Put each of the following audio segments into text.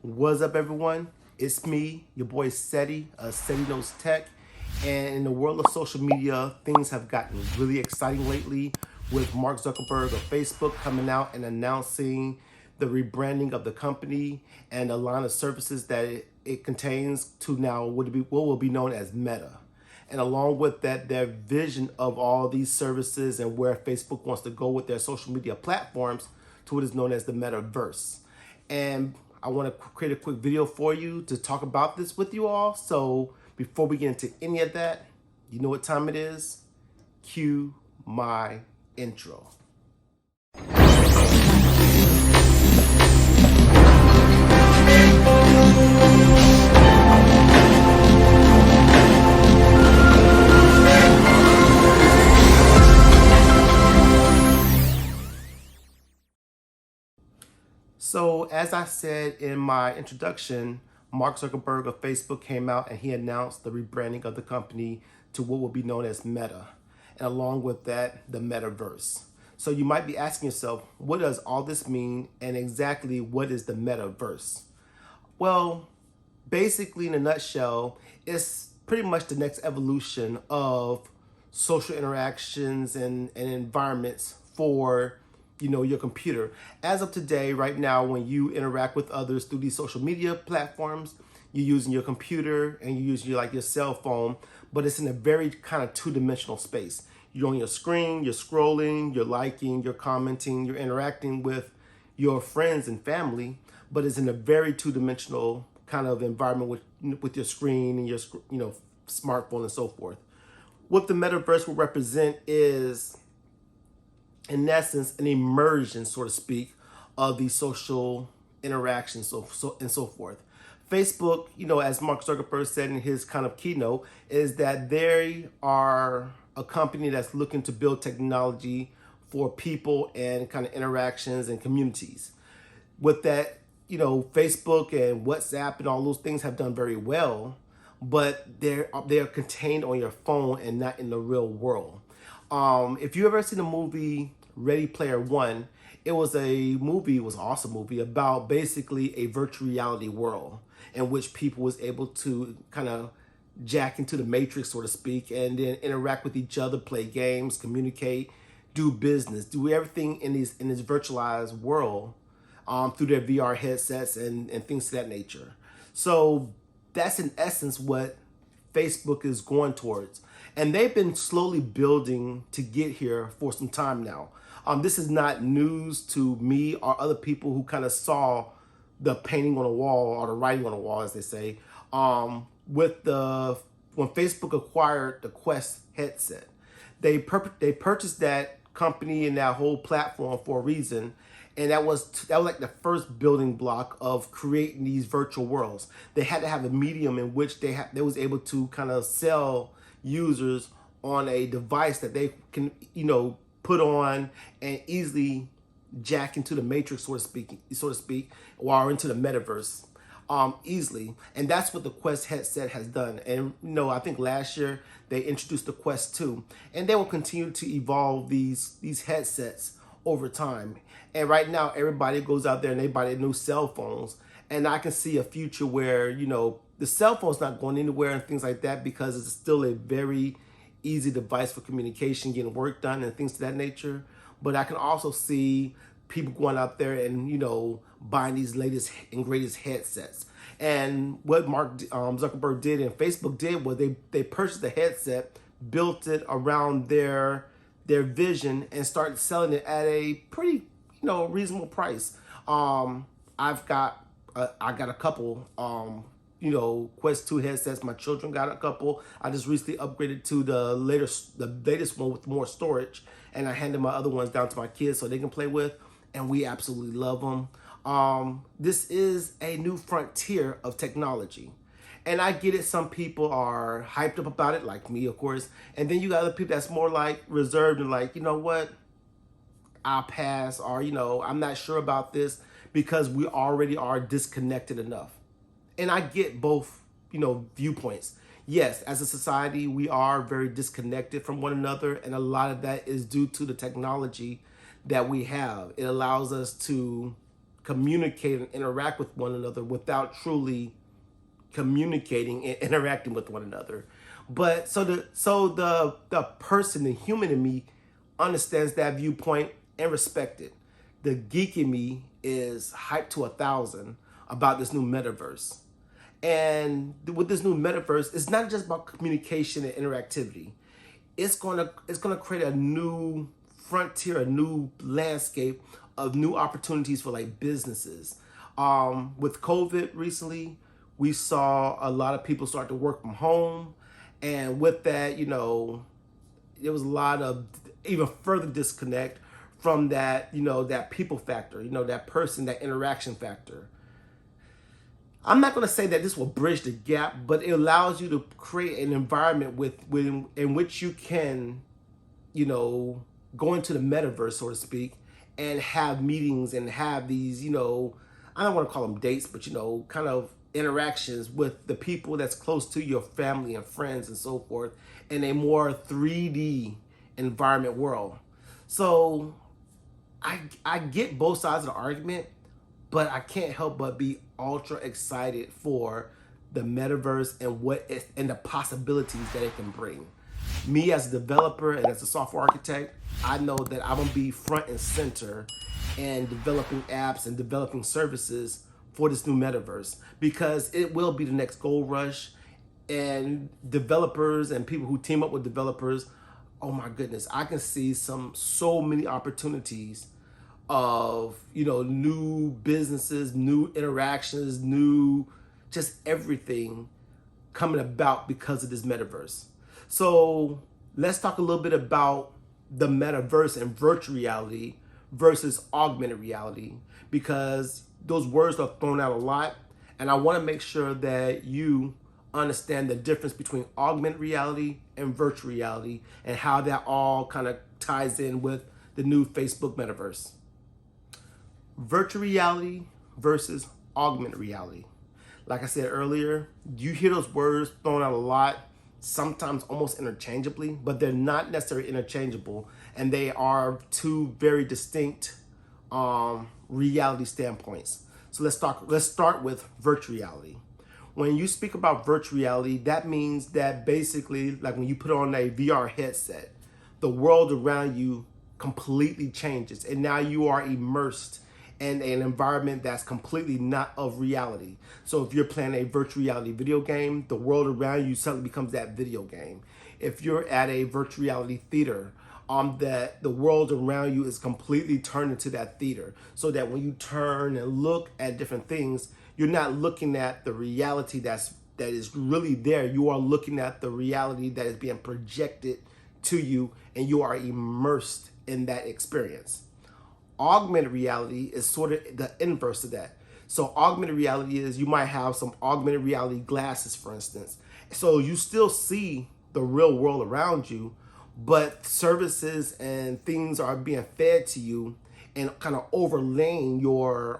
What's up, everyone? It's me, your boy Ceddy, Ceddy Knows Tech. And in the world of social media, things have gotten really exciting lately with Mark Zuckerberg of Facebook coming out and announcing the rebranding of the company and the line of services that it contains to now what will be known as Meta. And along with that, their vision of all these services and where Facebook wants to go with their social media platforms to what is known as the Metaverse. And I want to create a quick video for you to talk about this with you all. So before we get into any of that, you know what time it is? Cue my intro. So as I said in my introduction, Mark Zuckerberg of Facebook came out and he announced the rebranding of the company to what will be known as Meta. And along with that, the Metaverse. So you might be asking yourself, what does all this mean and exactly what is the Metaverse? Well, basically in a nutshell, it's pretty much the next evolution of social interactions and environments for your computer. As of today, right now, when you interact with others through these social media platforms, you're using your computer and you're using your cell phone, but it's in a very kind of two-dimensional space. You're on your screen, you're scrolling, you're liking, you're commenting, you're interacting with your friends and family, but it's in a very two-dimensional kind of environment with your screen and your smartphone and so forth. What the metaverse will represent is, in essence, an immersion, so to speak, of these social interactions and so forth. Facebook, as Mark Zuckerberg said in his kind of keynote, is that they are a company that's looking to build technology for people and kind of interactions and communities. With that, Facebook and WhatsApp and all those things have done very well, but they are contained on your phone and not in the real world. If you ever seen the movie Ready Player One, it was an awesome movie about basically a virtual reality world in which people was able to kind of jack into the matrix, so to speak, and then interact with each other, play games, communicate, do business, do everything in this virtualized world through their VR headsets and things to that nature. So that's in essence what Facebook is going towards. And they've been slowly building to get here for some time now. This is not news to me or other people who kind of saw the painting on the wall or the writing on the wall, as they say, when Facebook acquired the Quest headset. They purchased that company and that whole platform for a reason. And that was like the first building block of creating these virtual worlds. They had to have a medium in which they was able to kind of sell users on a device that they can put on and easily jack into the matrix, so to speak, or into the metaverse easily. And that's what the Quest headset has done. And I think last year they introduced the Quest 2, and they will continue to evolve these headsets over time. And right now, everybody goes out there and they buy their new cell phones. And I can see a future where, the cell phone's not going anywhere and things like that, because it's still a very easy device for communication, getting work done and things to that nature. But I can also see people going out there and, buying these latest and greatest headsets. And what Mark Zuckerberg did and Facebook did was they purchased the headset, built it around their vision, and started selling it at a pretty reasonable price. I got a couple Quest 2 headsets. My children got a couple. I just recently upgraded to the latest one with more storage, and I handed my other ones down to my kids so they can play with, and we absolutely love them. This is a new frontier of technology. And I get it, some people are hyped up about it, like me, of course. And then you got other people that's more like reserved and like, you know what, I'll pass, or, I'm not sure about this, because we already are disconnected enough. And I get both, viewpoints. Yes, as a society, we are very disconnected from one another. And a lot of that is due to the technology that we have. It allows us to communicate and interact with one another without truly communicating and interacting with one another. But the person, the human in me, understands that viewpoint and respect it. The geek in me is hyped to 1,000 about this new metaverse. And with this new metaverse, it's not just about communication and interactivity. It's gonna create a new frontier, a new landscape of new opportunities for like businesses. With COVID recently, we saw a lot of people start to work from home, and with that, there was a lot of even further disconnect from that, that people factor, that person, that interaction factor. I'm not going to say that this will bridge the gap, but it allows you to create an environment in which you can, go into the metaverse, so to speak, and have meetings and have these, I don't want to call them dates, but, kind of interactions with the people that's close to your family and friends and so forth in a more 3D environment world. So I get both sides of the argument, but I can't help but be ultra excited for the metaverse and the possibilities that it can bring. Me as a developer and as a software architect, I know that I'm gonna be front and center in developing apps and developing services for this new metaverse, because it will be the next gold rush. And developers and people who team up with developers, oh my goodness, I can see so many opportunities of new businesses, new interactions, new just everything coming about because of this metaverse. So let's talk a little bit about the metaverse and virtual reality versus augmented reality, because those words are thrown out a lot, and I want to make sure that you understand the difference between augmented reality and virtual reality and how that all kind of ties in with the new Facebook metaverse. Virtual reality versus augmented reality. Like I said earlier, you hear those words thrown out a lot, sometimes almost interchangeably, but they're not necessarily interchangeable, and they are two very distinct reality standpoints. So let's start with virtual reality. When you speak about virtual reality, that means that basically, like when you put on a VR headset, the world around you completely changes, and now you are immersed in an environment that's completely not of reality. So if you're playing a virtual reality video game, the world around you suddenly becomes that video game. If you're at a virtual reality theater, that the world around you is completely turned into that theater, so that when you turn and look at different things, you're not looking at the reality that is really there. You are looking at the reality that is being projected to you, and you are immersed in that experience. Augmented reality is sort of the inverse of that. So augmented reality is, you might have some augmented reality glasses, for instance. So you still see the real world around you, but services and things are being fed to you and kind of overlaying your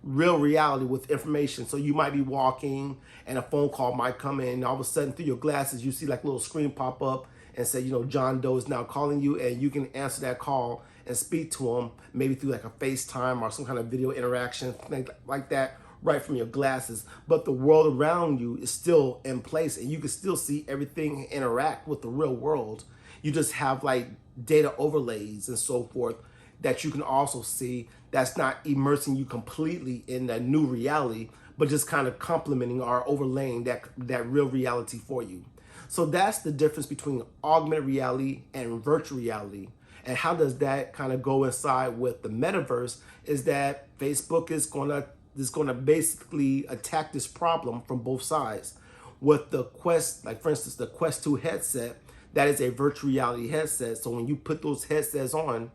real reality with information. So you might be walking and a phone call might come in, and all of a sudden through your glasses you see like a little screen pop up and say, John Doe is now calling you, and you can answer that call and speak to him, maybe through like a FaceTime or some kind of video interaction, thing like that, right from your glasses. But the world around you is still in place, and you can still see everything interact with the real world. You just have like data overlays and so forth that you can also see, that's not immersing you completely in that new reality, but just kind of complementing or overlaying that real reality for you. So that's the difference between augmented reality and virtual reality. And how does that kind of go inside with the metaverse is that Facebook is gonna basically attack this problem from both sides. With the Quest, like for instance, the Quest 2 headset, that is a virtual reality headset. So when you put those headsets on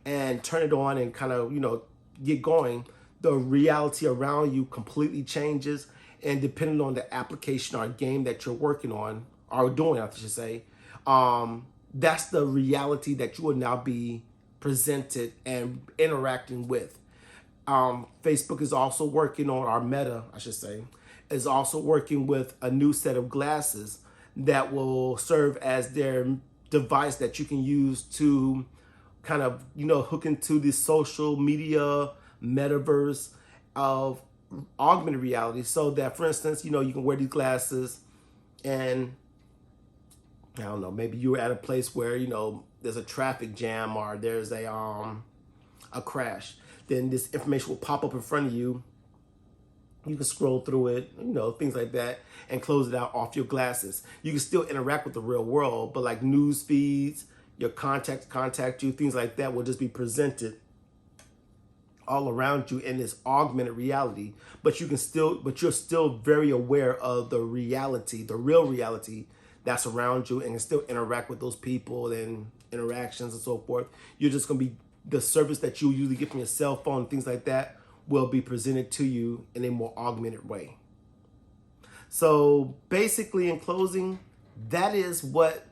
and turn it on and kind of, get going, the reality around you completely changes. And depending on the application or game that you're working on, or doing, I should say, that's the reality that you will now be presented and interacting with. Facebook is also working on, our Meta, I should say, is also working with a new set of glasses that will serve as their device that you can use to kind of, hook into the social media metaverse of augmented reality, so that, for instance, you can wear these glasses and I don't know, maybe you're at a place where, there's a traffic jam or there's a crash. Then this information will pop up in front of you. You can scroll through it, things like that, and close it out off your glasses. You can still interact with the real world, but like news feeds, your contacts contact you, things like that will just be presented all around you in this augmented reality. But you're still very aware of the reality, the real reality that's around you, and can still interact with those people and interactions and so forth. You're just gonna be, the service that you usually get from your cell phone, things like that, will be presented to you in a more augmented way. So basically, in closing, that is what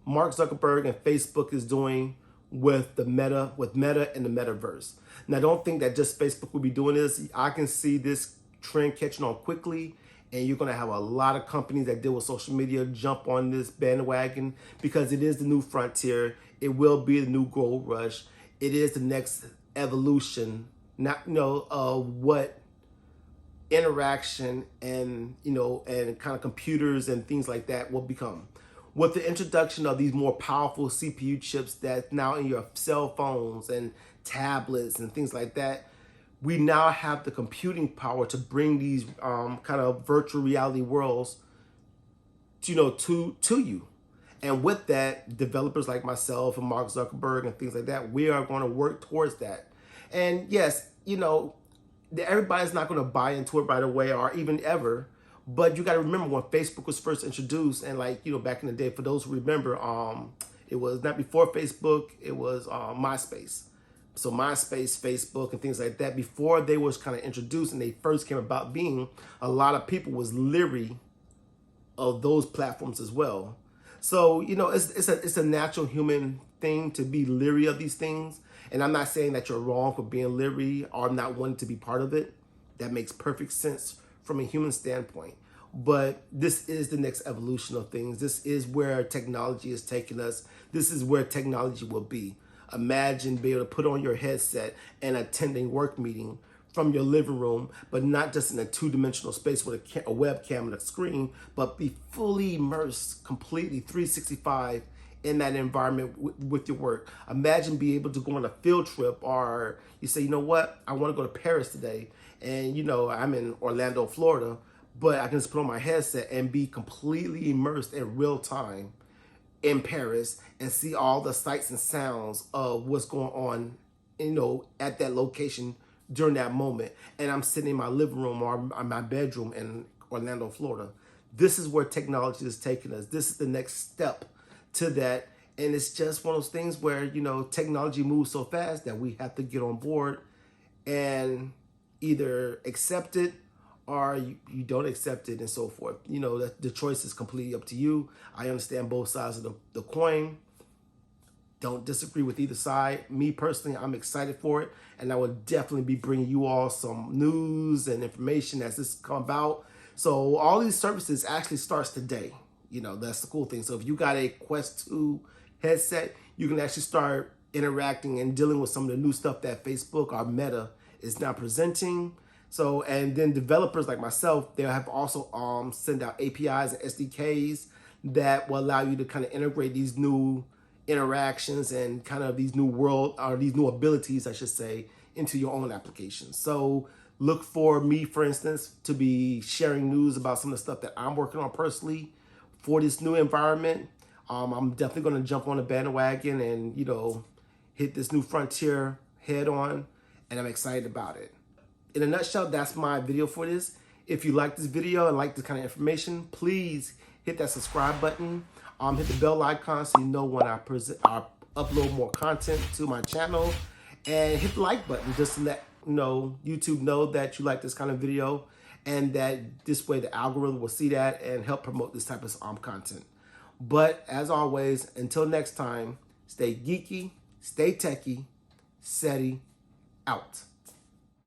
Mark Zuckerberg and Facebook is doing with Meta and the Metaverse. Now, don't think that just Facebook will be doing this. I can see this trend catching on quickly, and you're gonna have a lot of companies that deal with social media jump on this bandwagon, because it is the new frontier. It will be the new gold rush. It is the next evolution, of what interaction and and kind of computers and things like that will become. With the introduction of these more powerful CPU chips that's now in your cell phones and tablets and things like that, we now have the computing power to bring these kind of virtual reality worlds, to you. And with that, developers like myself and Mark Zuckerberg and things like that, we are going to work towards that. And yes, everybody's not going to buy into it right away or even ever. But you got to remember, when Facebook was first introduced, and back in the day, for those who remember, it was not before Facebook, it was MySpace. So MySpace, Facebook, and things like that, before they was kind of introduced and they first came about being, a lot of people was leery of those platforms as well. So, it's a natural human thing to be leery of these things. And I'm not saying that you're wrong for being leery or not wanting to be part of it. That makes perfect sense from a human standpoint. But this is the next evolution of things. This is where technology is taking us. This is where technology will be. Imagine being able to put on your headset and attending work meeting from your living room, but not just in a two-dimensional space with a webcam and a screen, but be fully immersed, completely 365 in that environment with your work. Imagine being able to go on a field trip, or you say, I want to go to Paris today, and I'm in Orlando, Florida, but I can just put on my headset and be completely immersed in real time in Paris and see all the sights and sounds of what's going on, at that location during that moment. And I'm sitting in my living room or my bedroom in Orlando, Florida. This is where technology is taking us. This is the next step to that. And it's just one of those things where, technology moves so fast that we have to get on board and either accept it or you don't accept it and so forth. The choice is completely up to you. I understand both sides of the coin. Don't disagree with either side. Me personally, I'm excited for it, and I will definitely be bringing you all some news and information as this comes about. So all these services actually starts today. That's the cool thing. So if you got a Quest 2 headset, you can actually start interacting and dealing with some of the new stuff that Facebook or Meta is now presenting. So, and then developers like myself, they have also send out APIs and SDKs that will allow you to kind of integrate these new interactions and kind of these new abilities, I should say, into your own applications. So look for me, for instance, to be sharing news about some of the stuff that I'm working on personally for this new environment. I'm definitely going to jump on the bandwagon and, hit this new frontier head on, and I'm excited about it. In a nutshell, that's my video for this. If you like this video and like this kind of information, please hit that subscribe button. Hit the bell icon so you know when I upload more content to my channel, and hit the like button just to let YouTube know that you like this kind of video, and that this way the algorithm will see that and help promote this type of content. But as always, until next time, stay geeky, stay techie, Ceddy out.